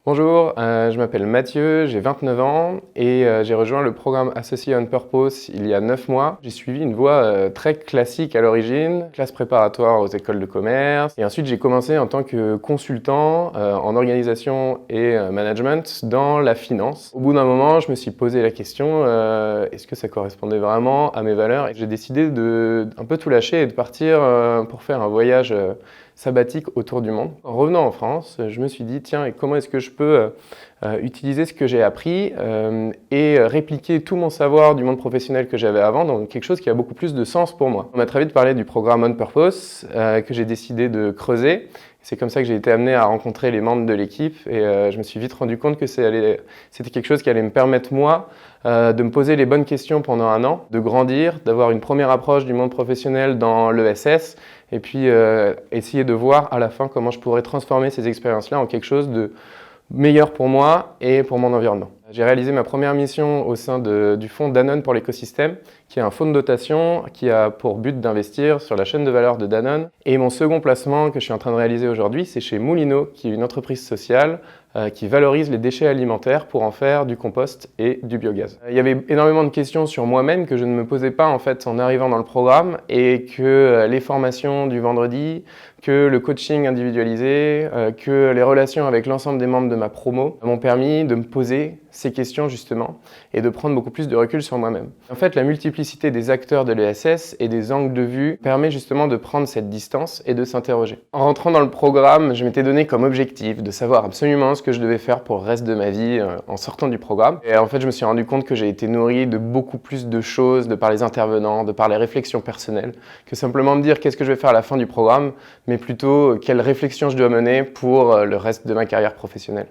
Bonjour, je m'appelle Mathieu, j'ai 29 ans et j'ai rejoint le programme Associé on Purpose il y a 9 mois. J'ai suivi une voie très classique à l'origine, classe préparatoire aux écoles de commerce. Et ensuite, j'ai commencé en tant que consultant en organisation et management dans la finance. Au bout d'un moment, je me suis posé la question, est-ce que ça correspondait vraiment à mes valeurs? Et j'ai décidé de un peu tout lâcher et de partir pour faire un voyage sabbatique autour du monde. En revenant en France, je me suis dit, tiens, et comment est-ce que je peux utiliser ce que j'ai appris et répliquer tout mon savoir du monde professionnel que j'avais avant dans quelque chose qui a beaucoup plus de sens pour moi. On m'a très vite parlé du programme On Purpose que j'ai décidé de creuser. C'est comme ça que j'ai été amené à rencontrer les membres de l'équipe et je me suis vite rendu compte que c'était quelque chose qui allait me permettre, moi, de me poser les bonnes questions pendant un an, de grandir, d'avoir une première approche du monde professionnel dans l'ESS et puis essayer de voir à la fin comment je pourrais transformer ces expériences-là en quelque chose de meilleur pour moi et pour mon environnement. J'ai réalisé ma première mission au sein du fonds Danone pour l'écosystème, qui est un fonds de dotation qui a pour but d'investir sur la chaîne de valeur de Danone. Et mon second placement que je suis en train de réaliser aujourd'hui, c'est chez Moulineau, qui est une entreprise sociale qui valorise les déchets alimentaires pour en faire du compost et du biogaz. Il y avait énormément de questions sur moi-même que je ne me posais pas en fait en arrivant dans le programme et que les formations du vendredi, que le coaching individualisé, que les relations avec l'ensemble des membres de ma promo m'ont permis de me poser ces questions justement et de prendre beaucoup plus de recul sur moi-même. En fait, la multiplicité des acteurs de l'ESS et des angles de vue permet justement de prendre cette distance et de s'interroger. En rentrant dans le programme, je m'étais donné comme objectif de savoir absolument ce que je devais faire pour le reste de ma vie en sortant du programme. Et en fait, je me suis rendu compte que j'ai été nourri de beaucoup plus de choses, de par les intervenants, de par les réflexions personnelles, que simplement me dire qu'est-ce que je vais faire à la fin du programme, mais plutôt quelle réflexion je dois mener pour le reste de ma carrière professionnelle.